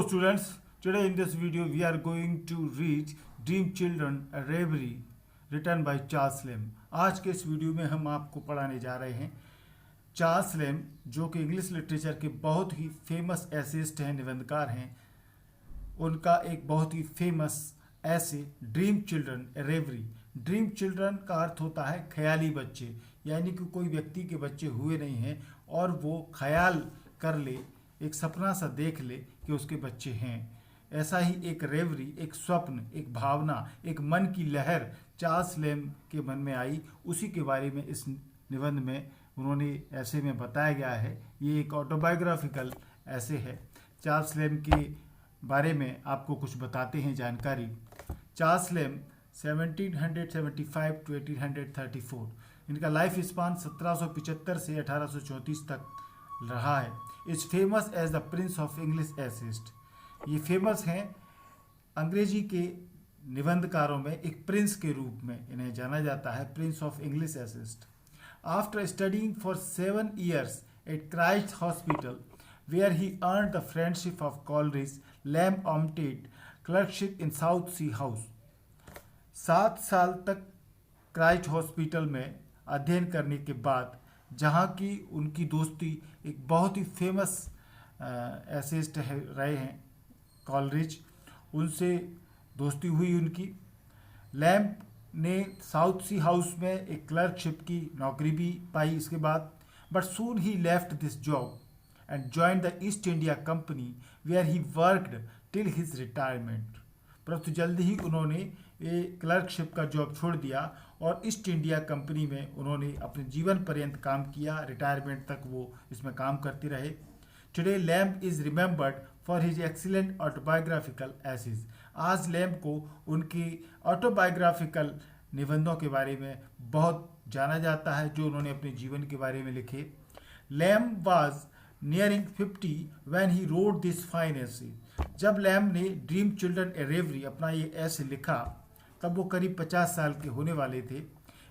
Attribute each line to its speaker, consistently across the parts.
Speaker 1: students, today in this video we are going to read Dream Children a Reverie written by Charles Lamb। आज के इस video में हम आपको पढ़ाने जा रहे हैं चार्ल्स लैम्ब, जो कि इंग्लिश लिटरेचर के बहुत ही फेमस एसेइस्ट हैं, निबंधकार हैं। उनका एक बहुत ही फेमस ऐसे dream children A Rewari. Dream children का अर्थ होता है ख्याली बच्चे, यानी कि कोई व्यक्ति के बच्चे हुए नहीं हैं और वो ख्याल कर ले, एक सपना सा देख ले कि उसके बच्चे हैं। ऐसा ही एक रेवरी, एक स्वप्न, एक भावना, एक मन की लहर चार्ल्स लैम्ब के मन में आई। उसी के बारे में इस निबंध में उन्होंने ऐसे में बताया गया है। ये एक ऑटोबायोग्राफिकल ऐसे है। चार्ल्स लैम्ब के बारे में आपको कुछ बताते हैं जानकारी। चार्ल्स लैम्ब 1775 to 1834, इनका लाइफ स्पान 1775 से 1834 तक रहा है। Is famous as the prince of English essayist. ये फेमस हैं अंग्रेजी के निबंधकारों में एक प्रिंस के रूप में इन्हें जाना जाता है, prince of English essayist. After studying for 7 years at Christ Hospital where he earned the friendship of Coleridge, Lamb obtained clerkship in South Sea House। 7 साल तक क्राइस्ट हॉस्पिटल में अध्ययन करने के बाद, जहाँ की उनकी दोस्ती एक बहुत ही फेमस एसेइस्ट रहे हैं कॉलरिज, उनसे दोस्ती हुई उनकी। लैम्ब ने साउथ सी हाउस में एक क्लर्कशिप की नौकरी भी पाई इसके बाद, but soon he left this job and joined the East India Company where he worked till his retirement। परंतु जल्द ही उन्होंने ये क्लर्कशिप का जॉब छोड़ दिया और ईस्ट इंडिया कंपनी में उन्होंने अपने जीवन पर्यंत काम किया। रिटायरमेंट तक वो इसमें काम करते रहे। Today Lamb is remembered for his excellent autobiographical essays. आज लैम्ब को उनकी ऑटोबायोग्राफिकल निबंधों के बारे में बहुत जाना जाता है, जो उन्होंने अपने जीवन के बारे में लिखे। Lamb was nearing 50 when he wrote this fine essay। जब लैम्ब ने ड्रीम चिल्ड्रन ए रेवरी अपना ये ऐसे लिखा, तब वो करीब 50 साल के होने वाले थे।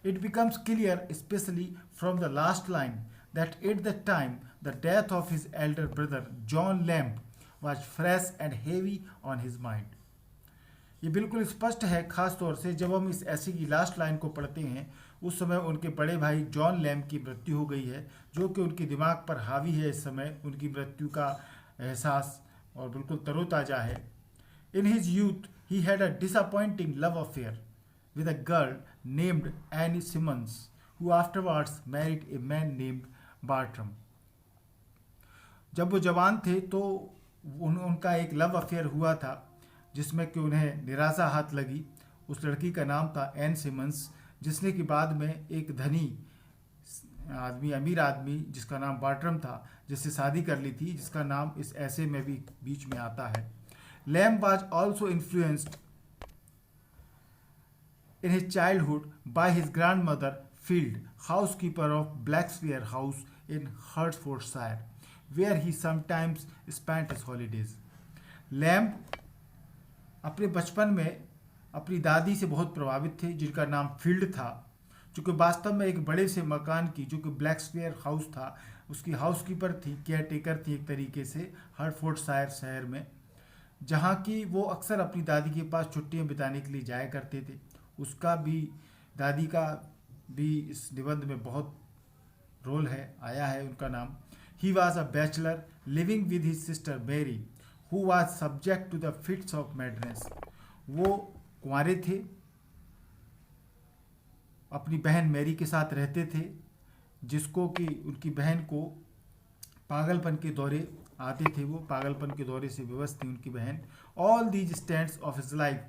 Speaker 1: It becomes clear specially from the last line that at the time the death of his Elder brother John lamb was fresh and heavy on his mind. ये बिल्कुल स्पष्ट है, खास तौर से जब हम इस ऐसे की लास्ट लाइन को पढ़ते हैं। उस समय उनके बड़े भाई जॉन लैम्ब की मृत्यु हो गई है, जो कि उनके दिमाग पर हावी है। इस समय उनकी मृत्यु का एहसास और बिल्कुल तरोताज़ा है। In his youth he had a disappointing love affair with a girl named Annie Simmons who afterwards married a man named Bartrum. जब वो जवान थे तो उनका एक लव अफेयर हुआ था, जिसमें कि उन्हें निराशा हाथ लगी। उस लड़की का नाम था एन सिमंस, जिसने कि बाद में एक धनी आदमी, अमीर आदमी जिसका नाम बार्ट्रम था, जिससे शादी कर ली थी, जिसका नाम इस ऐसे में भी बीच में आता है। Lamb was also influenced in his childhood by his grandmother Field, housekeeper of Blakesware House in Hertfordshire, where he sometimes spent his holidays. Lamb अपने बचपन में अपनी दादी से बहुत प्रभावित थे, जिनका नाम फील्ड था, जो कि वास्तव में एक बड़े से मकान की, जो कि ब्लैक्सपियर हाउस था, उसकी हाउसकीपर थी, केयर टेकर थी एक तरीके से, हर्टफोर्डशायर शहर में, जहाँ की वो अक्सर अपनी दादी के पास छुट्टियाँ बिताने के लिए जाया करते थे। उसका भी, दादी का भी इस निबंध में बहुत रोल है, आया है उनका नाम। He was a bachelor living with his sister Mary who was subject to the fits of madness. वो कुंवारे थे, अपनी बहन मैरी के साथ रहते थे, जिसको कि उनकी बहन को पागलपन के दौरे आते थे। वो पागलपन के दौरे से विवश थी उनकी बहन। All these stands of his life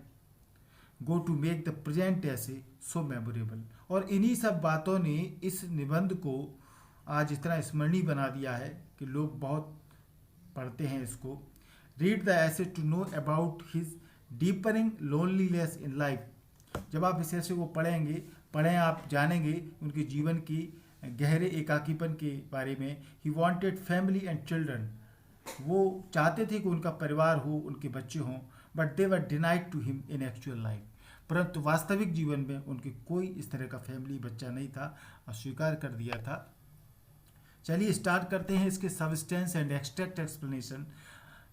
Speaker 1: go to make the present essay so memorable. और इन्हीं सब बातों ने इस निबंध को आज इतना स्मरणीय बना दिया है कि लोग बहुत पढ़ते हैं इसको। Read the essay to know about his deepening loneliness in life. जब आप इस ऐसे को पढ़ें आप जानेंगे उनके जीवन की गहरे एकाकीपन के बारे में। He wanted family and children. वो चाहते थे कि उनका परिवार हो, उनके बच्चे हों, but they were denied to him in actual life. परंतु वास्तविक जीवन में उनके कोई इस तरह का फैमिली बच्चा नहीं था, अस्वीकार कर दिया था। चलिए स्टार्ट करते हैं इसके सबस्टेंस एंड एक्सट्रैक्ट एक्सप्लेनेशन।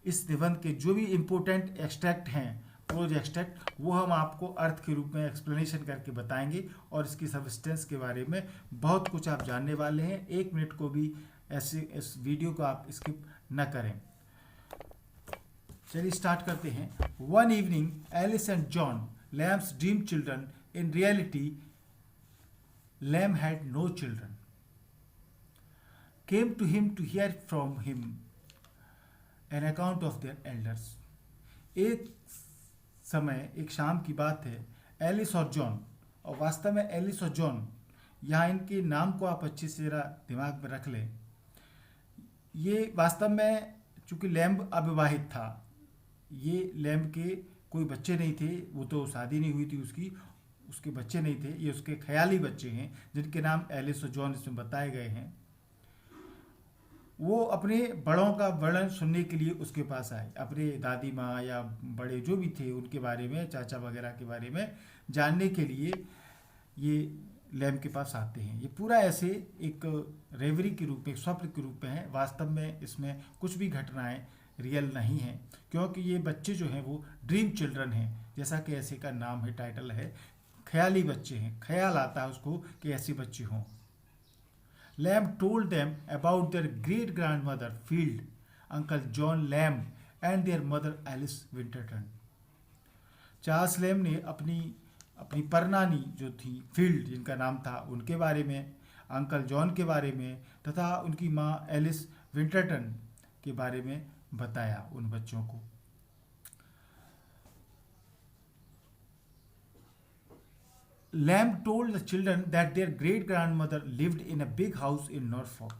Speaker 1: इस निबंध के जो भी इम्पोर्टेंट एक्सट्रैक्ट हैं, प्रोज एक्सट्रैक्ट, वो हम आपको अर्थ के रूप में एक्सप्लेनेशन करके बताएंगे और इसकी सब्सटेंस के बारे में बहुत कुछ आप जानने वाले हैं। 1 मिनट को भी ऐसे इस वीडियो को आप स्किप न करें। चलिए स्टार्ट करते हैं। One evening Alice and John, Lamb's dream children, in reality Lamb had no children, came to him to hear from him an account of their elders। एक समय, एक शाम की बात है, एलिस और जॉन, और वास्तव में एलिस और जॉन, यहाँ इनके नाम को आप अच्छे से जरा दिमाग में रख लें। ये वास्तव में चूंकि लैम्ब अविवाहित था, ये लैम्ब के कोई बच्चे नहीं थे, वो तो शादी नहीं हुई थी उसकी, उसके बच्चे नहीं थे, ये उसके ख्याली बच्चे हैं जिनके नाम एलिस और जॉन इसमें बताए गए हैं। वो अपने बड़ों का वर्णन सुनने के लिए उसके पास आए, अपने दादी माँ या बड़े जो भी थे उनके बारे में, चाचा वगैरह के बारे में जानने के लिए ये लैम्ब के पास आते हैं। ये पूरा ऐसे एक रेवरी के रूप में, एक स्वप्न के रूप में है। वास्तव में इसमें कुछ भी घटनाएं रियल नहीं हैं, क्योंकि ये बच्चे जो हैं वो ड्रीम चिल्ड्रन हैं, जैसा कि ऐसे का नाम है, टाइटल है, ख्याली बच्चे हैं। ख्याल आता है उसको कि ऐसे बच्चे हों। Lamb told them about their great-grandmother Field, Uncle John Lamb, and their mother Alice Winterton। Charles lamb ने अपनी परनानी जो थी फील्ड, जिनका नाम था, उनके बारे में, अंकल जॉन के बारे में तथा उनकी माँ एलिस विंटरटन के बारे में बताया उन बच्चों को। Lamb told the children that their great-grandmother lived in a big house in Norfolk।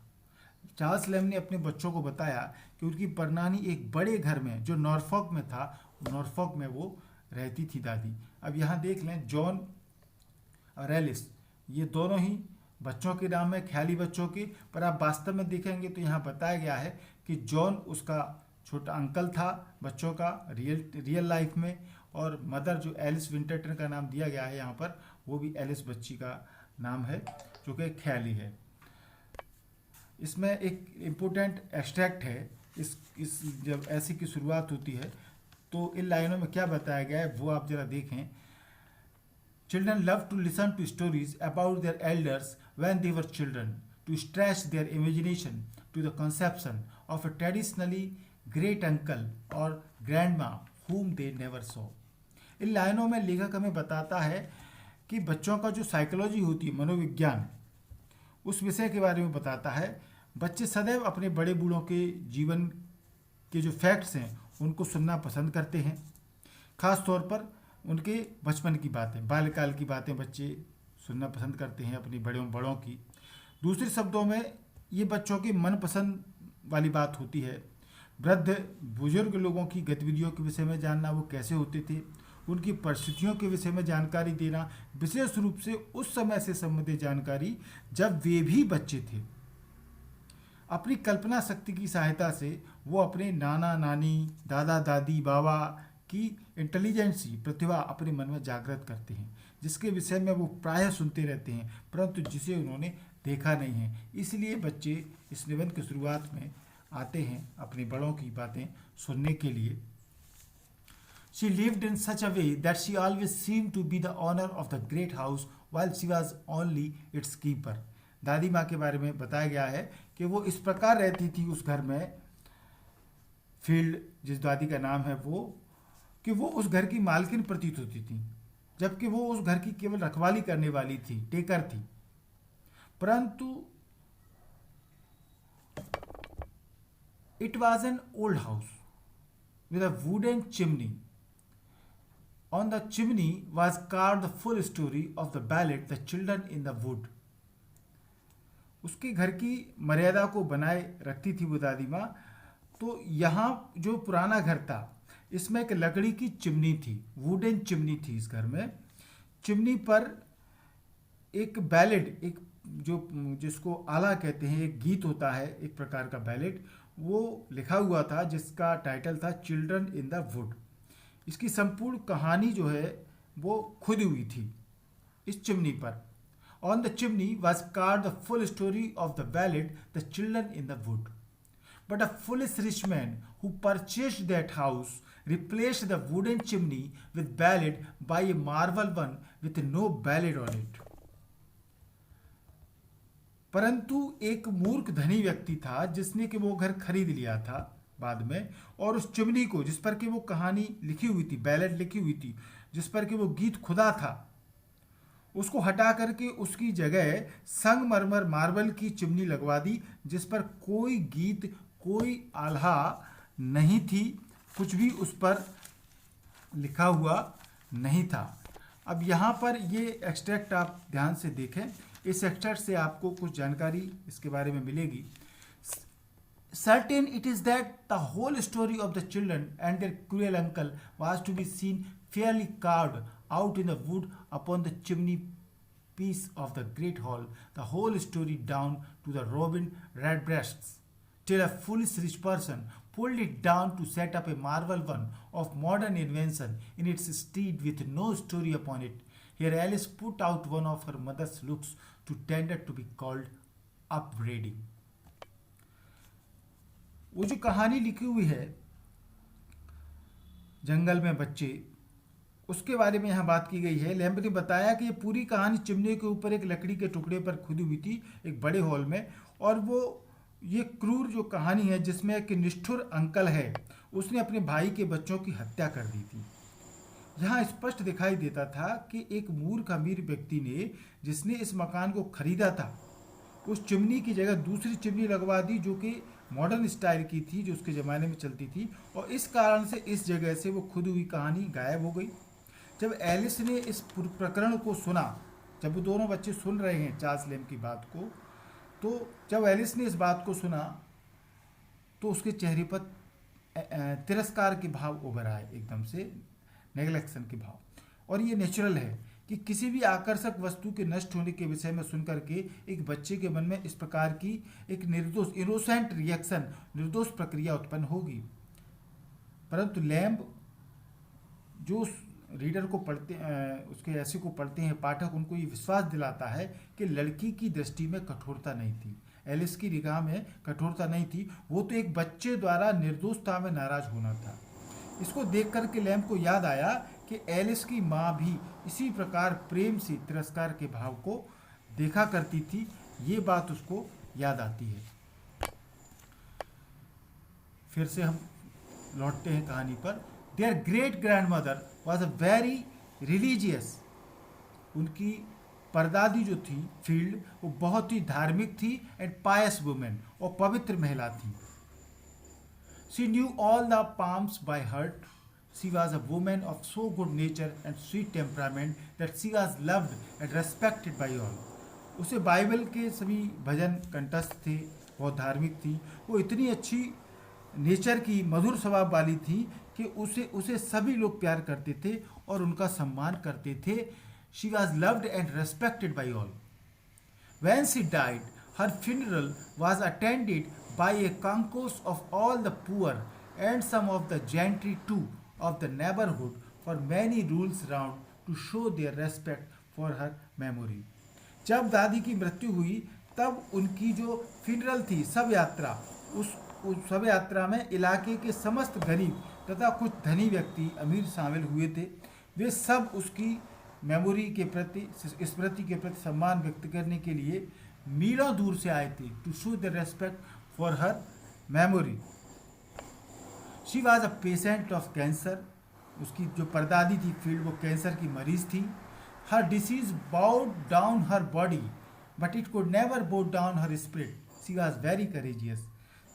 Speaker 1: Charles lamb ने अपने बच्चों को बताया कि उनकी परनानी एक बड़े घर में, जो नॉर्फॉक में था, नॉर्फॉक में वो रहती थी दादी। अब यहाँ देख लें, जॉन और एलिस, ये दोनों ही बच्चों के नाम है, ख्याली बच्चों के, पर आप वास्तव में देखेंगे तो यहाँ बताया गया है कि जॉन उसका छोटा अंकल था बच्चों का रियल लाइफ में, और मदर जो एलिस विंटरटन का नाम दिया गया है यहाँ पर, वो भी एलिस बच्ची का नाम है जो कि ख्याली है। इसमें एक इम्पोर्टेंट एक्सट्रैक्ट है। इस जब ऐसी की शुरुआत होती है तो इन लाइनों में क्या बताया गया है वो आप जरा देखें। Children love to listen to stories about their elders when they were children, to stretch their imagination to the conception of a traditionally great uncle or grandma whom they never saw। इन लाइनों में लेखक हमें बताता है कि बच्चों का जो साइकोलॉजी होती है, मनोविज्ञान, उस विषय के बारे में बताता है। बच्चे सदैव अपने बड़े बूढ़ों के जीवन के जो फैक्ट्स हैं उनको सुनना पसंद करते हैं, खास तौर पर उनके बचपन की बातें, बाल्यकाल की बातें बच्चे सुनना पसंद करते हैं अपनी बड़ों की। दूसरे शब्दों में ये बच्चों की मनपसंद वाली बात होती है। वृद्ध बुजुर्ग लोगों की गतिविधियों के विषय में जानना, वो कैसे होते थे, उनकी परिस्थितियों के विषय में जानकारी देना, विशेष रूप से उस समय से संबंधित जानकारी जब वे भी बच्चे थे। अपनी कल्पना शक्ति की सहायता से वो अपने नाना नानी, दादा दादी, बाबा की इंटेलिजेंसी, प्रतिभा अपने मन में जागृत करते हैं, जिसके विषय में वो प्रायः सुनते रहते हैं, परंतु जिसे उन्होंने देखा नहीं है। इसलिए बच्चे इस निबंध की शुरुआत में आते हैं अपने बड़ों की बातें सुनने के लिए। She lived in such a way that she always seemed to be the owner of the great house while she was only its keeper। दादी माँ के बारे में बताया गया है कि वो इस प्रकार रहती थी उस घर में, फील्ड जिस दादी का नाम है वो, कि वो उस घर की मालकिन प्रतीत होती थी, जबकि वो उस घर की केवल रखवाली करने वाली थी, टेकर थी। परंतु it was an old house with a wooden chimney। On the chimney was carved the full story of the ballad The Children in the Wood। उसके घर की मर्यादा को बनाए रखती थी वो दादी माँ। तो यहाँ जो पुराना घर था, इसमें एक लकड़ी की चिमनी थी, वुडन चिमनी थी इस घर में। चिमनी पर एक बैलेड, एक जो जिसको आला कहते हैं, एक गीत होता है एक प्रकार का बैलेड, वो लिखा हुआ था जिसका टाइटल था चिल्ड्रन इन द वुड। इसकी संपूर्ण कहानी जो है वो खुदी हुई थी इस चिमनी पर। On the chimney was card the full story of the ballad the children in the wood. but a foolish rich man who purchased that house replaced the wooden chimney with ballad by a marble one with no ballad on it. परंतु एक मूर्ख धनी व्यक्ति था जिसने कि वो घर खरीद लिया था बाद में, और उस चिमनी को जिस पर कि वो कहानी लिखी हुई थी, बैलेट लिखी हुई थी, जिस पर कि वो गीत खुदा था, उसको हटा करके उसकी जगह संगमरमर मार्बल की चिमनी लगवा दी, जिस पर कोई गीत, कोई आल्हा नहीं थी, कुछ भी उस पर लिखा हुआ नहीं था। अब यहाँ पर ये एक्सट्रैक्ट आप ध्यान से देखें, इस एक्सट्रैक्ट से आपको कुछ जानकारी इसके बारे में मिलेगी। Certain it is that the whole story of the children and their cruel uncle was to be seen fairly carved out in the wood upon the chimney piece of the great hall, the whole story down to the robin redbreasts, till a foolish rich person pulled it down to set up a marble one of modern invention in its stead with no story upon it. Here Alice put out one of her mother's looks too tender to be called upbraiding. वो जो कहानी लिखी हुई है जंगल में बच्चे, उसके बारे में यहाँ बात की गई है। लैम्ब ने बताया कि ये पूरी कहानी चिमनी के ऊपर एक लकड़ी के टुकड़े पर खुदी हुई थी एक बड़े हॉल में, और वो ये क्रूर जो कहानी है जिसमें एक निष्ठुर अंकल है, उसने अपने भाई के बच्चों की हत्या कर दी थी। यहाँ स्पष्ट दिखाई देता था कि एक मूर्ख अमीर व्यक्ति ने, जिसने इस मकान को खरीदा था, उस चिमनी की जगह दूसरी चिमनी लगवा दी जो कि मॉडर्न स्टाइल की थी, जो उसके ज़माने में चलती थी, और इस कारण से इस जगह से वो खुद हुई कहानी गायब हो गई। जब एलिस ने इस प्रकरण को सुना, जब वो दोनों बच्चे सुन रहे हैं चार्ल्स लैम्ब की बात को, तो जब एलिस ने इस बात को सुना तो उसके चेहरे पर तिरस्कार के भाव उभर आए, एकदम से नेग्लेक्शन के भाव। और ये नेचुरल है कि किसी भी आकर्षक वस्तु के नष्ट होने के विषय में सुनकर के एक बच्चे के मन में इस प्रकार की एक निर्दोष इनोसेंट रिएक्शन, निर्दोष प्रक्रिया उत्पन्न होगी। परंतु लैम्ब जो रीडर को पढ़ते उसके ऐसे को पढ़ते हैं पाठक, उनको ये विश्वास दिलाता है कि लड़की की दृष्टि में कठोरता नहीं थी, एलिस की निगाह में कठोरता नहीं थी, वो तो एक बच्चे द्वारा निर्दोषता में नाराज होना था। इसको देख करके लैम्ब को याद आया कि एलिस की माँ भी इसी प्रकार प्रेम से तिरस्कार के भाव को देखा करती थी। ये बात उसको याद आती है। फिर से हम लौटते हैं कहानी पर। Their great grand mother was a very religious. उनकी परदादी जो थी फील्ड, वो बहुत ही धार्मिक थी एंड पायस वुमेन, और पवित्र महिला थी। She knew all the palms by heart. She was a woman of so good nature and sweet temperament that she was loved and respected by all. उसे बाइबल के सभी भजन कंठस्थ थे, बहुत धार्मिक थी, वो इतनी अच्छी नेचर की, मधुर स्वभाव वाली थी कि उसे सभी लोग प्यार करते थे और उनका सम्मान करते थे। She was loved and respected by all. When she died, her funeral was attended by a concourse of all the poor and some of the gentry too of the neighborhood, for many rules round to show their respect for her memory. जब दादी की मृत्यु हुई तब उनकी जो funeral थी, शव यात्रा, उस शव यात्रा में इलाके के समस्त गरीब तथा कुछ धनी व्यक्ति अमीर शामिल हुए थे। वे सब उसकी मेमोरी के प्रति, स्मृति के प्रति सम्मान व्यक्त करने के लिए मीलों दूर से आए थे, to show the respect for her memory. She was a patient of cancer. उसकी जो परदादी थी फील्ड, वो कैंसर की मरीज थी। Her disease bowed down her body but it could never bow down her spirit. She was very courageous.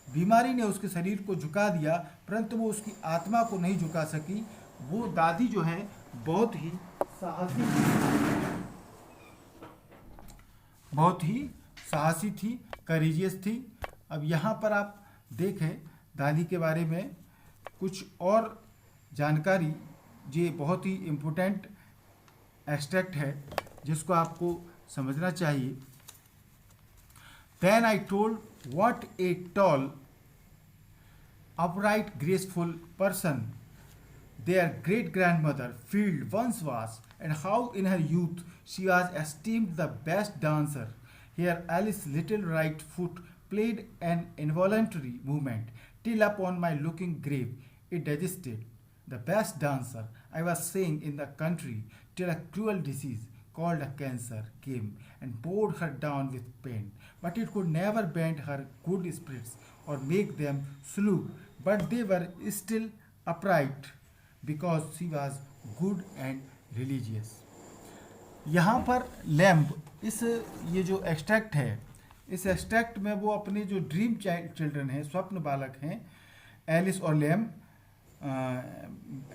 Speaker 1: बीमारी ने उसके शरीर को झुका दिया परंतु वो उसकी आत्मा को नहीं झुका सकी। वो दादी जो है बहुत ही साहसी थी, करेजियस थी। अब यहाँ पर आप देखें दादी के बारे में कुछ और जानकारी, ये बहुत ही इम्पोर्टेंट एक्सट्रैक्ट है जिसको आपको समझना चाहिए। Then I told what a tall, upright, graceful person their great-grandmother Field once was, and how in her youth she was esteemed the best dancer. Here Alice's little right foot played an involuntary movement till upon my looking grave it digested. The best dancer I was seeing in the country till a cruel disease called a cancer came and bore her down with pain. But it could never bend her good spirits or make them slow, but they were still upright because she was good and religious. यहाँ पर lamb इस ये जो extract है, इस extract में वो अपने जो ड्रीम चिल्ड्रन हैं, स्वप्न बालक हैं, एलिस और लैम्ब,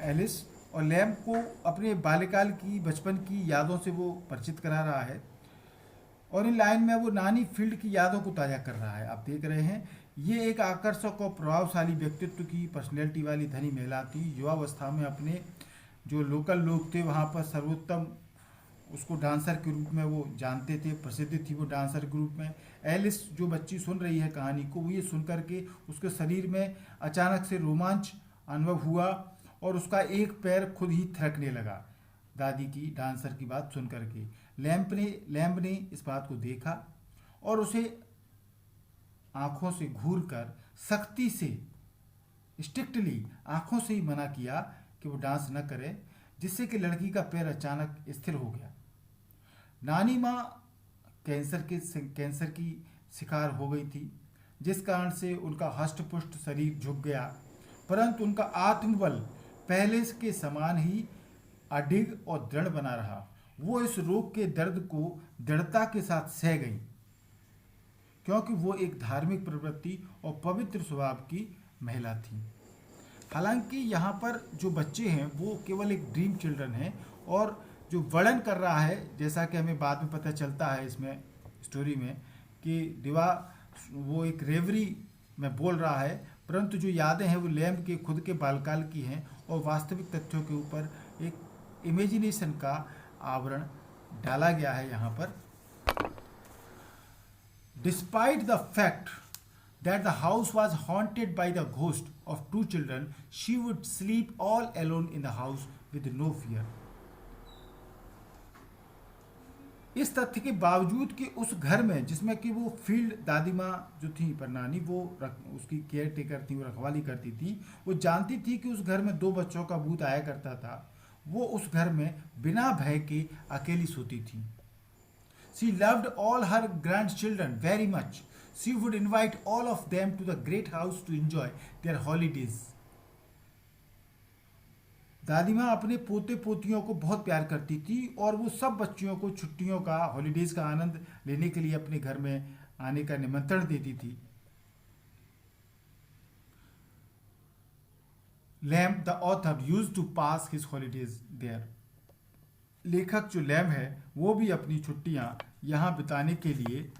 Speaker 1: एलिस और लैम्ब को अपने बाल्यकाल की बचपन की यादों से वो परिचित करा रहा है और इन लाइन में वो नानी फील्ड की यादों को ताज़ा कर रहा है। आप देख रहे हैं ये एक आकर्षक और प्रभावशाली व्यक्तित्व की पर्सनैलिटी वाली धनी महिला थी। युवावस्था में अपने जो लोकल लोग थे वहाँ पर सर्वोत्तम उसको डांसर के रूप में वो जानते थे, प्रसिद्ध थी वो डांसर के रूप में। एलिस जो बच्ची सुन रही है कहानी को, वो ये सुन करके उसके शरीर में अचानक से रोमांच अनुभव हुआ और उसका एक पैर खुद ही थिरकने लगा दादी की डांसर की बात सुन करके। लैम्ब ने इस बात को देखा और उसे आंखों से घूर कर सख्ती से, स्ट्रिक्टली आंखों से ही मना किया कि वो डांस न करे, जिससे कि लड़की का पैर अचानक स्थिर हो गया। नानी माँ कैंसर की शिकार हो गई थी, जिस कारण से उनका हष्टपुष्ट शरीर झुक गया, परंतु उनका आत्मबल पहले के समान ही अडिग और दृढ़ बना रहा। वो इस रोग के दर्द को दृढ़ता के साथ सह गई, क्योंकि वो एक धार्मिक प्रवृत्ति और पवित्र स्वभाव की महिला थी। हालांकि यहाँ पर जो बच्चे हैं वो केवल एक ड्रीम चिल्ड्रन हैं और जो वर्णन कर रहा है, जैसा कि हमें बाद में पता चलता है इसमें स्टोरी में कि दिवा वो एक रेवरी में बोल रहा है, परंतु जो यादें हैं वो लैम्ब के खुद के बालकाल की हैं और वास्तविक तथ्यों के ऊपर एक इमेजिनेशन का आवरण डाला गया है यहाँ पर। Despite the fact that the house was haunted by the ghost of two children, she would sleep all alone in the house with no fear. इस तथ्य के बावजूद कि उस घर में जिसमें कि वो फील्ड दादी माँ जो थी परनानी, वो उसकी केयर टेकर थी, वो रखवाली करती थी, वो जानती थी कि उस घर में 2 बच्चों का भूत आया करता था। वो उस घर में बिना भय के अकेली सोती थी। She loved all her grandchildren very much. She would invite all of them to the great house to enjoy their holidays. दादी माँ अपने पोते पोतियों को बहुत प्यार करती थी और वो सब बच्चियों को छुट्टियों का, हॉलीडेज का आनंद लेने के लिए अपने घर में आने का निमंत्रण देती थी। Lamb the author used to pass his holidays there. लेखक जो लैम्ब है वो भी अपनी छुट्टियां यहाँ बिताने के लिए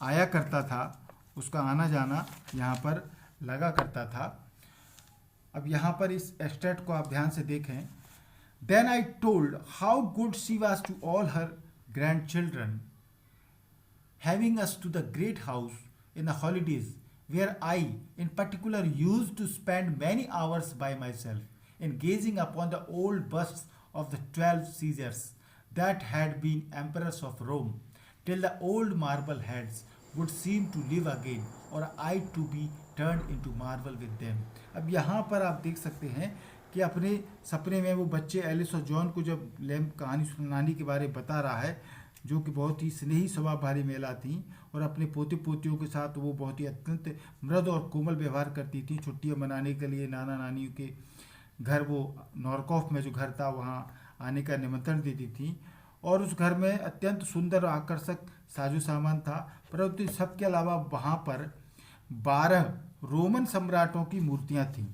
Speaker 1: आया करता था, उसका आना जाना यहाँ पर लगा करता था। अब यहाँ पर इस एक्सट्रैक्ट को आप ध्यान से देखें। Then I told how good she was to all her grandchildren, having us to the great house in the holidays where I in particular used to spend many hours by myself in gazing upon the old busts of the 12 Caesars that had been emperors of Rome, till the old marble heads would seem to live again or I to be turned into marble with them. अब यहाँ पर आप देख सकते हैं कि अपने सपने में वो बच्चे एलिस और जॉन को जब लैम्ब कहानी सुनाने के बारे में बता रहा है, जो कि बहुत ही स्नेही स्वभाव वाली महिला थी और अपने पोते पोतियों के साथ वो बहुत ही अत्यंत मृद और कोमल व्यवहार करती थी। छुट्टियां मनाने के लिए नाना नानियों के घर, वो नॉर्कॉफ में जो घर था वहाँ आने का निमंत्रण देती थी और उस घर में अत्यंत सुंदर और आकर्षक साजो सामान था। परंतु सबके अलावा वहाँ पर 12 रोमन सम्राटों की मूर्तियाँ थीं।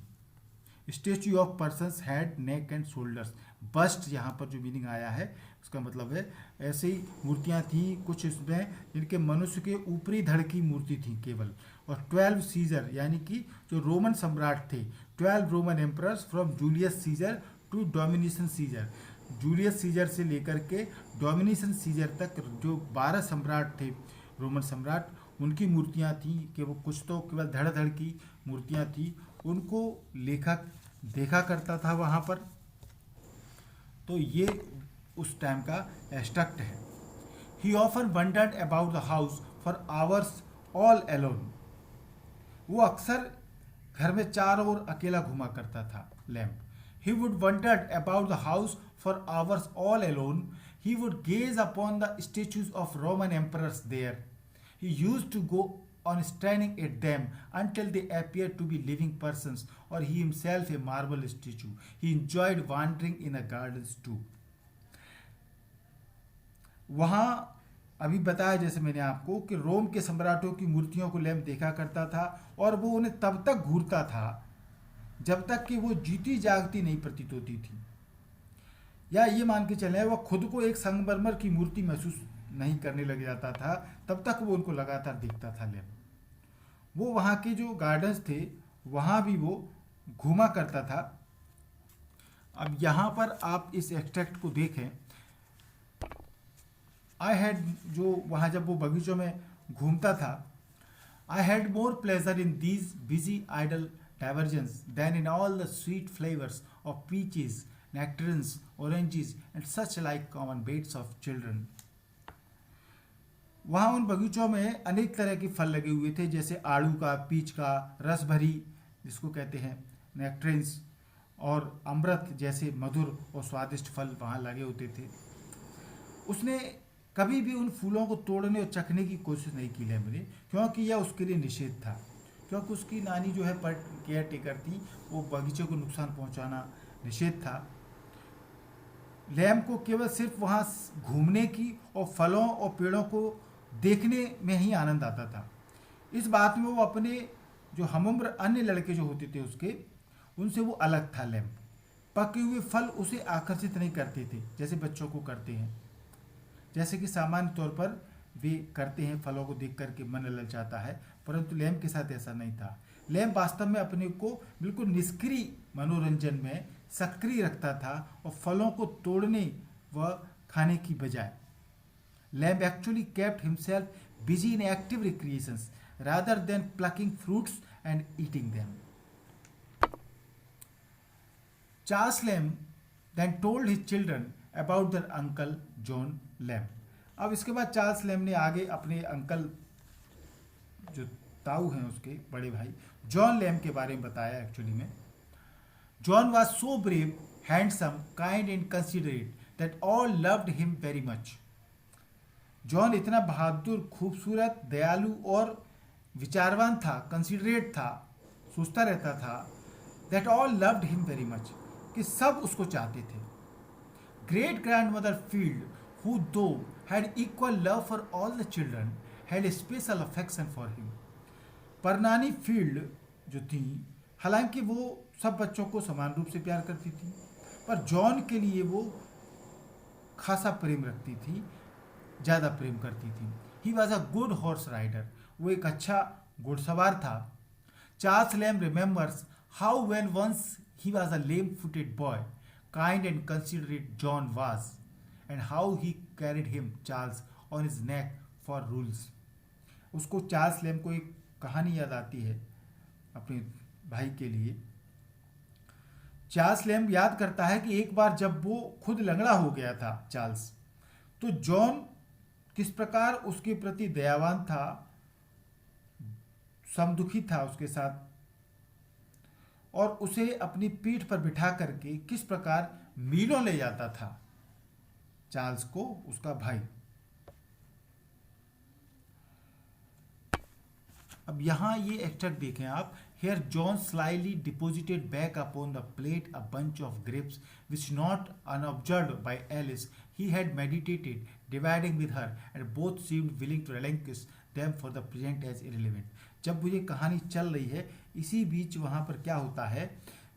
Speaker 1: Statue of persons head, neck and shoulders. Bust यहाँ पर जो मीनिंग आया है उसका मतलब है ऐसी मूर्तियाँ थीं कुछ इसमें जिनके मनुष्य के ऊपरी धड़ की मूर्ति थी केवल। और 12 सीजर यानी कि जो रोमन सम्राट थे, 12 Roman emperors from Julius Caesar to Domitian Caesar. Julius Caesar से लेकर के डोमिनिशन सीजर तक जो 12 सम्राट थे रोमन सम्राट, उनकी मूर्तियाँ थीं कि वो कुछ तो केवल धड़ धड़ की मूर्तियाँ थीं। उनको लेखक देखा करता था वहाँ पर। तो ये उस टाइम का एक्सट्रैक्ट है। He often wandered about the house for hours all alone. वो अक्सर घर में चारों ओर अकेला घुमा करता था lamp. He would wander about the house for hours all alone. He would gaze upon the statues of Roman emperors there. He used to go on staring at them until they appeared to be living persons or he himself a marble statue. He enjoyed wandering in the gardens too. वहाँ अभी बताया जैसे मैंने आपको कि रोम के सम्राटों की मूर्तियों को लैम्प देखा करता था और वो उन्हें तब तक घूरता था जब तक कि वो जीती जागती नहीं प्रतीत होती थी, या ये मान के चले वह खुद को एक संगमरमर की मूर्ति महसूस नहीं करने लग जाता था, तब तक वो उनको लगातार दिखता था लैम्प। वो वहाँ के जो गार्डन्स थे वहाँ भी वो घूमा करता था। अब यहाँ पर आप इस एक्सट्रैक्ट को देखें, आई हैड, जो वहाँ जब वो बगीचों में घूमता था, I had more pleasure in these busy idle divergence than in all the sweet flavors of peaches, nectarines, oranges and such like common baits of children. वहाँ उन बगीचों में अनेक तरह के फल लगे हुए थे, जैसे आड़ू का, पीच का, रस भरी जिसको कहते हैं नेक्ट्रिन्स, और अमृत जैसे मधुर और स्वादिष्ट फल वहाँ लगे होते थे। उसने कभी भी उन फूलों को तोड़ने और चखने की कोशिश नहीं की लैम्प ने, क्योंकि यह उसके लिए निषेध था, क्योंकि उसकी नानी जो है पेट केयर टेकर थी, वो बगीचे को नुकसान पहुंचाना निषेध था। लैम्प को केवल सिर्फ वहाँ घूमने की और फलों और पेड़ों को देखने में ही आनंद आता था। इस बात में वो अपने जो हमउम्र अन्य लड़के जो होते थे उसके, उनसे वो अलग था। लैम्प पके हुए फल उसे आकर्षित नहीं करते थे जैसे बच्चों को करते हैं, जैसे कि सामान्य तौर पर वे करते हैं, फलों को देख करके मन ललचाता है, परंतु लैम्प के साथ ऐसा नहीं था। लैम्प वास्तव में अपने को बिल्कुल निष्क्रिय मनोरंजन में सक्रिय रखता था और फलों को तोड़ने व खाने की बजाय। Lamp actually kept himself busy in active recreations rather than plucking fruits and eating them. Charles Lamb then told his children about their uncle John Lamb. अब इसके बाद चार्ल्स लैम्ब ने आगे अपने अंकल जो ताऊ हैं उसके बड़े भाई जॉन लैम्ब के बारे में बताया। एक्चुअली में John was so brave, handsome, kind and considerate that all loved him very much. John इतना बहादुर, खूबसूरत, दयालु और विचारवान था, कंसिडरेट था, सोचता रहता था, that all loved him very much, कि सब उसको चाहते थे। Great grand mother field, who though had equal love for all the children, had a special affection for him. परनानी फील्ड जो थी, हालांकि वो सब बच्चों को समान रूप से प्यार करती थी, पर जॉन के लिए वो खासा प्रेम रखती थी, ज़्यादा प्रेम करती थी। He was a good horse rider, वो एक अच्छा घुड़सवार था। Charles Lamb remembers how when once he was a lame footed boy, kind and considerate John was, and how he carried him Charles on his neck for rules. उसको Charles lamb को एक कहानी याद आती है अपने भाई के लिए। चार्ल्स लैम्ब याद करता है कि एक बार जब वो खुद लंगड़ा हो गया था चार्ल्स, तो जॉन किस प्रकार उसके प्रति दयावान था, समदुखी था उसके साथ, और उसे अपनी पीठ पर बिठा करके किस प्रकार मीलों ले जाता था चार्ल्स को, उसका भाई। अब यहां ये एक्सट्रैक्ट देखें आप। Here John slyly deposited back upon the plate a bunch of grapes which, not unobserved by Alice, he had meditated dividing with her, and both seemed willing to relinquish them for the present as irrelevant. जब वो ये कहानी चल रही है, इसी बीच वहाँ पर क्या होता है,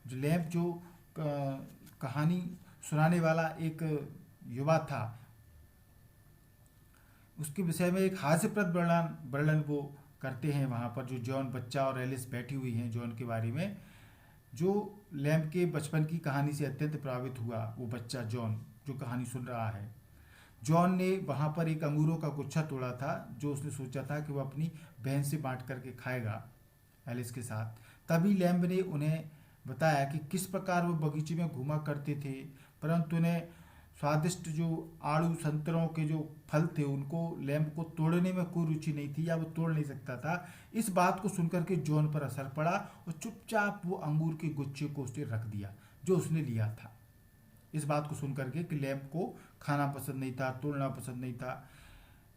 Speaker 1: जो लैम्ब जो कहानी सुनाने वाला एक युवा था, उसके विषय में एक हास्यप्रद वर्णन वो करते हैं वहाँ पर, जो जॉन बच्चा और एलिस बैठी हुई हैं जॉन के बारे में, जो लैम्ब के बचपन की कहानी से अत्यंत प्रभावित हुआ। वो बच्चा जॉन जो कहानी सुन रहा है, जॉन ने वहाँ पर एक अंगूरों का गुच्छा तोड़ा था जो उसने सोचा था कि वो अपनी बहन से बांट करके खाएगा एलिस के साथ। तभी लैम्ब ने उन्हें बताया कि किस प्रकार वो बगीचे में घूमा करते थे, परंतु उन्हें स्वादिष्ट जो आड़ू संतरों के जो फल थे उनको लैम्ब को तोड़ने में कोई रुचि नहीं थी या वो तोड़ नहीं सकता था। इस बात को सुनकर के जॉन पर असर पड़ा और चुपचाप वो अंगूर के गुच्छे को उसने रख दिया जो उसने लिया था। इस बात को सुनकर के कि लैम्ब को खाना पसंद नहीं था, तोड़ना पसंद नहीं था।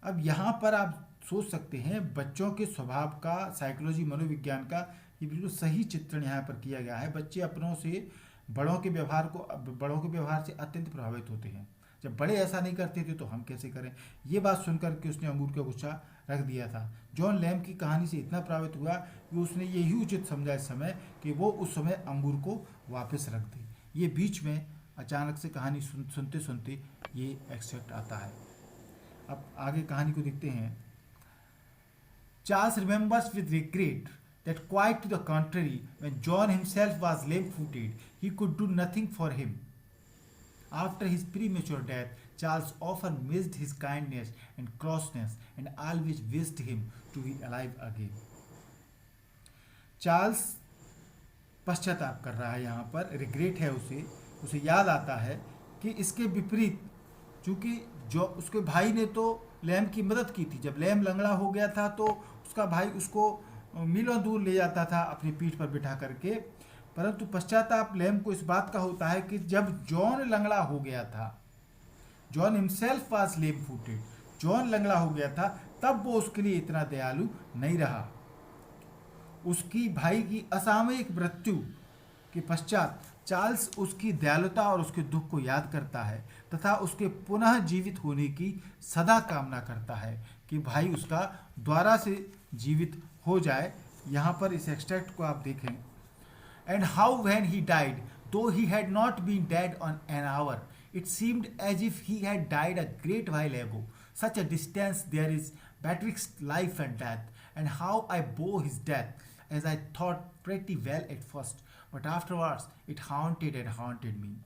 Speaker 1: अब यहाँ पर आप सोच सकते हैं बच्चों के स्वभाव का, साइकोलॉजी मनोविज्ञान का ये बिल्कुल सही चित्रण यहाँ पर किया गया है। बच्चे अपनों से बड़ों के व्यवहार से अत्यंत प्रभावित होते हैं। जब बड़े ऐसा नहीं करते थे तो हम कैसे करें। ये बात सुनकर के उसने अंगूर का गुच्छा रख दिया था। जॉन लैम्ब की कहानी से इतना प्रभावित हुआ कि उसने यही उचित समझा इस समय कि वो उस समय अंगूर को वापस रख दे। ये बीच में अचानक से कहानी सुनते सुनते ये एक्सेप्ट आता है। अब आगे कहानी को देखते हैं। Charles remembers with regret that quite to the contrary, when John himself was lame-footed, he could do nothing for him. After his premature death, Charles often missed his kindness and closeness and always wished him to be alive again. Charles पश्चाताप कर रहा है, यहाँ पर regret है उसे याद आता है कि इसके विपरीत, चूंकि जो उसके भाई ने तो लैम की मदद की थी। जब लैम लंगड़ा हो गया था तो उसका भाई उसको मीलों दूर ले जाता था अपनी पीठ पर बिठा करके, परंतु पश्चाताप लैम को इस बात का होता है कि जब जॉन लंगड़ा हो गया था, John himself was lame footed, John लंगड़ा हो गया था, तब वो उसके लिए इतना दयालु नहीं रहा। उसकी भाई की असामयिक मृत्यु के पश्चात चार्ल्स उसकी दयालुता और उसके दुख को याद करता है तथा उसके पुनः जीवित होने की सदा कामना करता है कि भाई उसका द्वारा से जीवित हो जाए। यहाँ पर इस एक्सट्रैक्ट को आप देखें। And how when he died, though he had not been dead on an hour, it seemed as if he had died a great while ago. Such a distance there is betwixt life and death, and how I bore his death, as I thought pretty well at first, but afterwards it haunted and haunted me.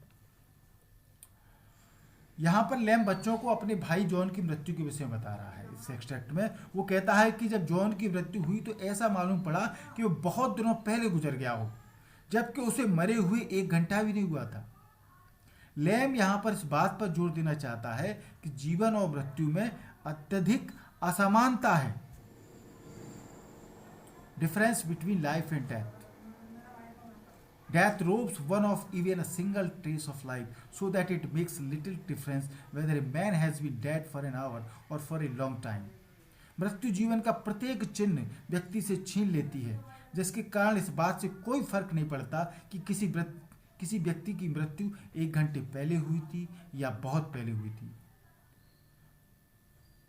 Speaker 1: यहाँ पर lamb बच्चों को अपने भाई John की मृत्यु के विषय में बता रहा है। इस एक्सट्रैक्ट में वो कहता है कि जब जॉन की मृत्यु हुई तो ऐसा मालूम पड़ा कि वो बहुत दिनों पहले गुजर गया हो, जबकि उसे मरे हुए 1 घंटा भी नहीं हुआ था। लैम यहाँ पर इस बात पर जोर देना चाहता है कि जीवन और मृत्यु में अत्यधिक असमानता है, difference between life and death. Death robs one of even a single trace of life, so that it makes little difference whether a man has been dead for an hour or for a long time. मृत्यु जीवन का प्रत्येक चिन्ह व्यक्ति से छीन लेती है, जिसके कारण इस बात से कोई फर्क नहीं पड़ता कि किसी व्यक्ति की मृत्यु 1 घंटे पहले हुई थी या बहुत पहले हुई थी.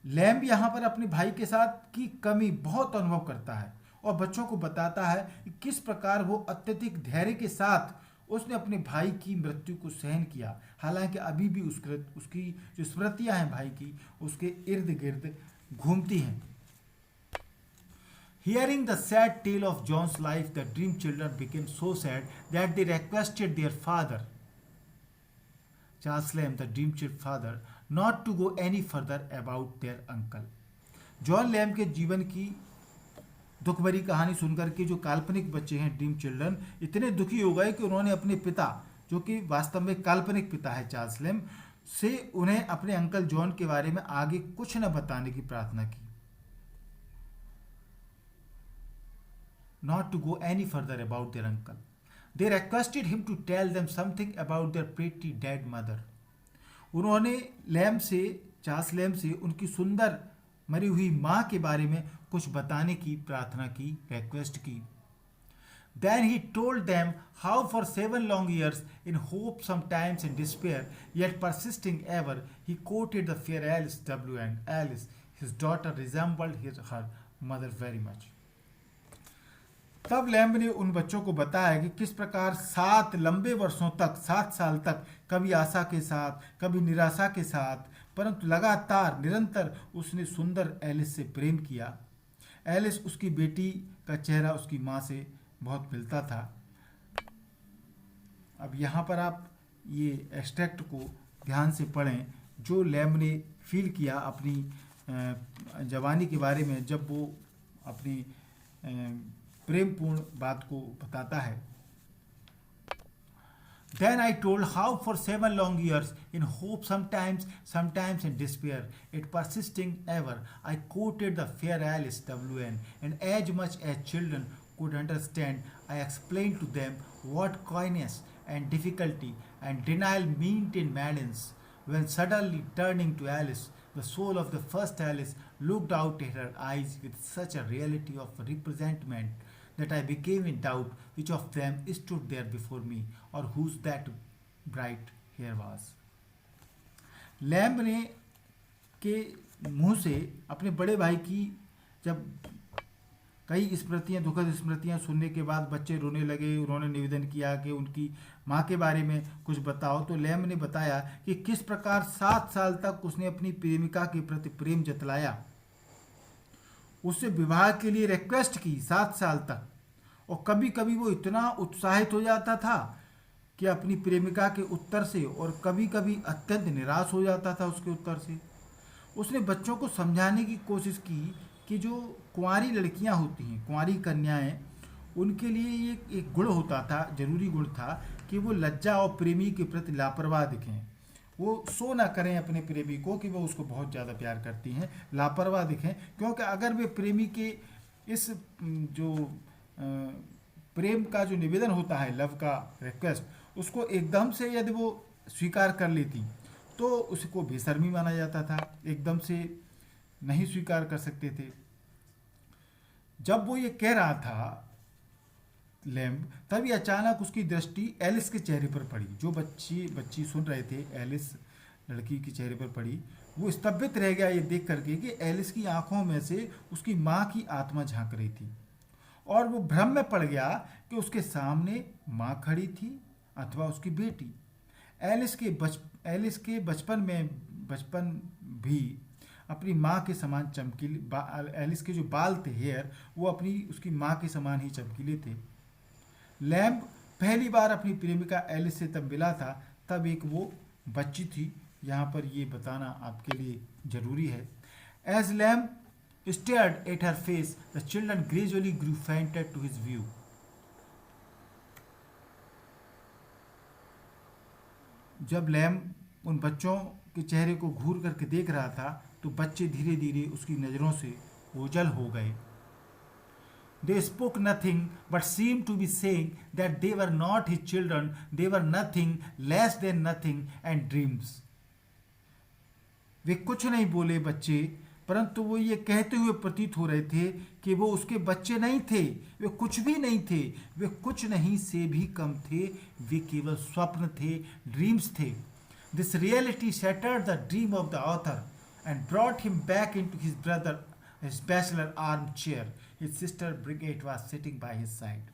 Speaker 1: लैम्ब यहाँ पर अपने भाई के साथ की कमी बहुत अनुभव करता है और बच्चों को बताता है कि किस प्रकार वो अत्यधिक धैर्य के साथ उसने अपने भाई की मृत्यु को सहन किया, हालांकि अभी भी उसकी जो स्मृतियां हैं भाई की उसके इर्द गिर्द घूमती हैं. Hearing the sad tale of John's life, the dream children became so sad that they requested their father, Charles Lamb, the dream child father, not to go any further about their uncle. John lamb के जीवन की दुख भरी कहानी सुनकर के जो काल्पनिक बच्चे हैं ड्रीम चिल्ड्रन इतने दुखी हो गए कि उन्होंने अपने पिता, जो कि वास्तव में काल्पनिक पिता है चार्ल्स लैम्ब, से उन्हें अपने अंकल जॉन के बारे में आगे कुछ न बताने की प्रार्थना की. Not to go any further about their uncle. They requested him to tell them something about their pretty dead mother. उन्होंने लैम्ब से, चार्ल्स लैम्ब से उनकी सुंदर मरी हुई माँ के बारे में कुछ बताने की प्रार्थना की, रिक्वेस्ट की. Then he told them how for 7 long years, in hope sometimes in despair, yet persisting ever, he courted the fair Alice W. and Alice, his daughter, resembled her mother very much. तब lamb ने उन बच्चों को बताया कि किस प्रकार 7 लंबे वर्षों तक, 7 साल तक, कभी आशा के साथ, कभी निराशा के साथ, परंतु लगातार निरंतर उसने सुंदर एलिस से प्रेम किया. एलिस, उसकी बेटी का चेहरा उसकी माँ से बहुत मिलता था. अब यहाँ पर आप ये एक्सट्रैक्ट को ध्यान से पढ़ें जो लैम्ब ने फील किया अपनी जवानी के बारे में, जब वो अपनी प्रेमपूर्ण बात को बताता है. Then I told how for 7 long years, in hope sometimes in despair, it persisting ever, I quoted the fair Alice W.N. and as much as children could understand, I explained to them what coyness and difficulty and denial meant in maidens. When suddenly turning to Alice, the soul of the first Alice looked out at her eyes with such a reality of representment that I became in doubt which of them stood there before me or whose that bright hair was. Lamb ने के मुंह से अपने बड़े भाई की जब कई स्मृतियां, दुखद स्मृतियां सुनने के बाद बच्चे रोने लगे। उन्होंने निवेदन किया कि उनकी माँ के बारे में कुछ बताओ। तो लैम्ब ने बताया कि किस प्रकार 7 साल तक उसने अपनी प्रेमिका के प्रति प्रेम जतलाया, उससे विवाह के लिए रिक्वेस्ट की 7 साल तक, और कभी कभी वो इतना उत्साहित हो जाता था कि अपनी प्रेमिका के उत्तर से, और कभी कभी अत्यंत निराश हो जाता था उसके उत्तर से। उसने बच्चों को समझाने की कोशिश की कि जो कुंवारी लड़कियां होती हैं, कुंवारी कन्याएं, उनके लिए ये एक गुण होता था, जरूरी गुण था कि वो लज्जा और प्रेमी के प्रति लापरवाह दिखें। वो शो ना करें अपने प्रेमी को कि वो उसको बहुत ज़्यादा प्यार करती हैं, लापरवाह दिखें, क्योंकि अगर वे प्रेमी के इस जो प्रेम का जो निवेदन होता है, लव का रिक्वेस्ट, उसको एकदम से यदि वो स्वीकार कर लेती तो उसको बेशर्मी माना जाता था, एकदम से नहीं स्वीकार कर सकते थे। जब वो ये कह रहा था लैम्ब, तभी अचानक उसकी दृष्टि एलिस के चेहरे पर पड़ी। जो बच्ची सुन रहे थे, एलिस लड़की के चेहरे पर पड़ी। वो स्तब्धित रह गया ये देख करके कि एलिस की आंखों में से उसकी माँ की आत्मा झांक रही थी, और वो भ्रम में पड़ गया कि उसके सामने माँ खड़ी थी अथवा उसकी बेटी। एलिस के बचपन भी अपनी माँ के समान चमकीले, एलिस के जो बाल थे, हेयर, वो उसकी माँ के समान ही चमकीले थे। लैम्ब पहली बार अपनी प्रेमिका एलिस से तब मिला था, तब एक वो बच्ची थी। यहाँ पर ये बताना आपके लिए जरूरी है। As Lamb stared at her face, the children gradually grew fainter to his view. जब लैम्ब उन बच्चों के चेहरे को घूर करके देख रहा था तो बच्चे धीरे धीरे उसकी नज़रों से ओझल हो गए। They spoke nothing but seemed to be saying that they were not his children, they were nothing less than nothing and dreams. वे कुछ नहीं बोले बच्चे, परंतु वो ये कहते हुए प्रतीत हो रहे थे कि वो उसके बच्चे नहीं थे, वे कुछ भी नहीं थे, वे कुछ नहीं से भी कम थे, वे केवल स्वप्न थे, ड्रीम्स थे। This reality shattered the dream of the author and brought him back into his bachelor armchair. His sister Brigette was sitting by his side.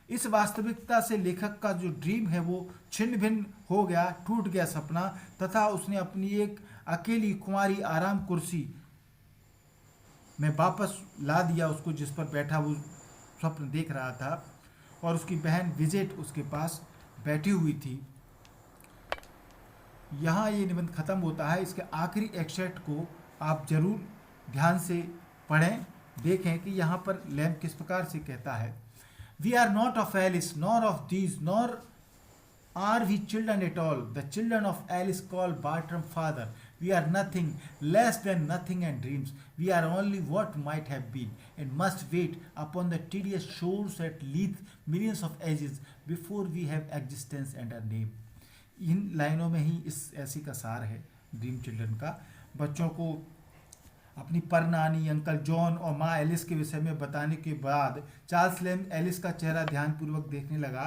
Speaker 1: इस वास्तविकता से लेखक का जो ड्रीम है वो छिन्न भिन्न हो गया, टूट गया सपना, तथा उसने अपनी एक अकेली कुंवारी आराम कुर्सी में वापस ला दिया उसको, जिस पर बैठा वो स्वप्न देख रहा था, और उसकी बहन विजेट उसके पास बैठी हुई थी। यहाँ ये निबंध खत्म होता है। इसके आखिरी एक्सट्रैक्ट को आप जरूर ध्यान से पढ़ें, देखें कि यहाँ पर लैम्ब किस प्रकार से कहता है। We are not of Alice, nor of these, nor are we children at all. The children of Alice call Bartram father. We are nothing less than nothing and dreams. We are only what might have been, and must wait upon the tedious shores at Leith millions of ages before we have existence and a name. इन लाइनों में ही इस ऐसी का सार है dream children का। बच्चों को अपनी परनानी, अंकल जॉन और माँ एलिस के विषय में बताने के बाद चार्ल्स लैम्ब एलिस का चेहरा ध्यानपूर्वक देखने लगा।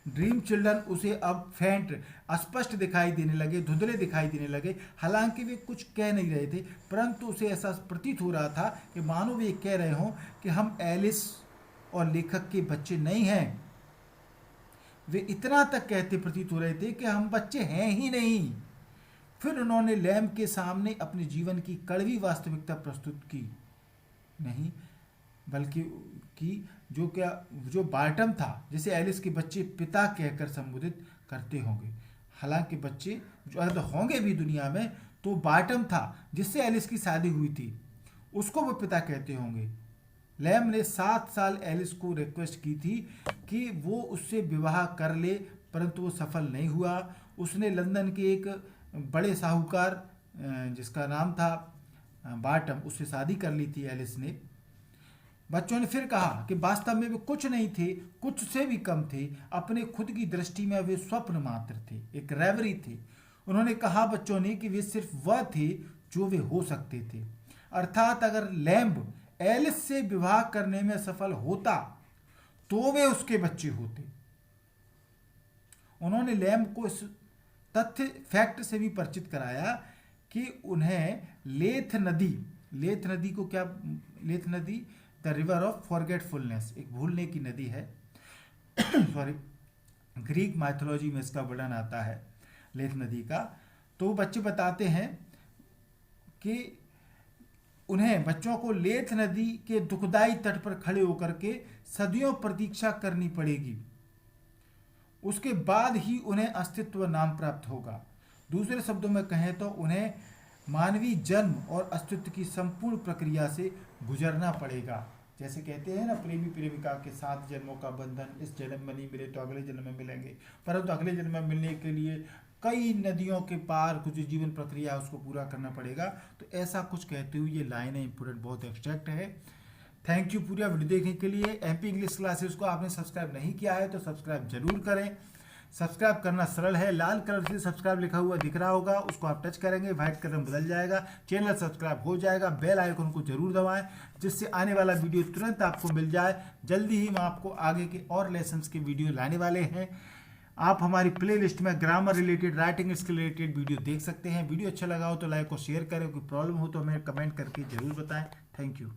Speaker 1: ड्रीम चिल्ड्रन उसे अब फेंट, अस्पष्ट दिखाई देने लगे, धुंधले दिखाई देने लगे। हालांकि वे कुछ कह नहीं रहे थे, परंतु उसे ऐसा प्रतीत हो रहा था कि मानो वे कह रहे हों कि हम एलिस और लेखक के बच्चे नहीं हैं। वे इतना तक कहते प्रतीत हो रहे थे कि हम बच्चे हैं ही नहीं। फिर उन्होंने लैम्ब के सामने अपने जीवन की कड़वी वास्तविकता प्रस्तुत की, नहीं बल्कि जो बार्टम था, जिसे एलिस के बच्चे पिता कहकर संबोधित करते होंगे। हालांकि बच्चे जो अगर होंगे भी दुनिया में, तो बार्टम था जिससे एलिस की शादी हुई थी, उसको वो पिता कहते होंगे। लैम्ब ने 7 साल एलिस को रिक्वेस्ट की थी कि वो उससे विवाह कर ले, परंतु वो सफल नहीं हुआ। उसने लंदन के एक बड़े साहूकार जिसका नाम था बार्टम, उससे शादी कर ली थी एलिस ने। बच्चों ने फिर कहा कि वास्तव में वे कुछ नहीं थे, कुछ से भी कम थे, अपने खुद की दृष्टि में वे स्वप्न मात्र थे, एक रेवरी थे। उन्होंने कहा बच्चों ने कि वे सिर्फ वह थे जो वे हो सकते थे, अर्थात अगर लैम्ब एलिस से विवाह करने में सफल होता तो वे उसके बच्चे होते। उन्होंने लैम्ब को इस तथ्य फैक्ट से भी परिचित कराया कि उन्हें लेथ नदी को क्या, लेथ नदी द रिवर ऑफ फॉरगेटफुलनेस, एक भूलने की नदी है सॉरी, ग्रीक माइथोलॉजी में इसका वर्णन आता है लेथ नदी का। तो बच्चे बताते हैं कि उन्हें बच्चों को लेथ नदी के दुखदाई तट पर खड़े होकर के सदियों प्रतीक्षा करनी पड़ेगी, उसके बाद ही उन्हें अस्तित्व नाम प्राप्त होगा। दूसरे शब्दों में कहें तो उन्हें मानवीय जन्म और अस्तित्व की संपूर्ण प्रक्रिया से गुजरना पड़ेगा। जैसे कहते हैं ना, प्रेमी प्रेमिका के 7 जन्मों का बंधन, इस जन्म में नहीं मिले तो अगले जन्म में मिलेंगे, परंतु अगले जन्म में मिलने के लिए कई नदियों के पार कुछ जीवन प्रक्रिया है उसको पूरा करना पड़ेगा। तो ऐसा कुछ कहते हुए ये लाइन है इंपोर्टेंट, बहुत एक्सट्रैक्ट है। थैंक यू पूरा वीडियो देखने के लिए। MP इंग्लिश क्लासेस को आपने सब्सक्राइब नहीं किया है तो सब्सक्राइब जरूर करें। सब्सक्राइब करना सरल है, लाल कलर से सब्सक्राइब लिखा हुआ दिख रहा होगा, उसको आप टच करेंगे, व्हाइट कलर बदल जाएगा, चैनल सब्सक्राइब हो जाएगा। बेल आइकन को जरूर दबाएं जिससे आने वाला वीडियो तुरंत आपको मिल जाए। जल्दी ही हम आपको आगे के और लेसन्स के वीडियो लाने वाले हैं। आप हमारी प्लेलिस्ट में grammar related, writing skill related video देख सकते हैं। वीडियो अच्छा लगा हो तो लाइक और शेयर करें, कोई प्रॉब्लम हो तो हमें कमेंट करके जरूर बताएं। Thank you.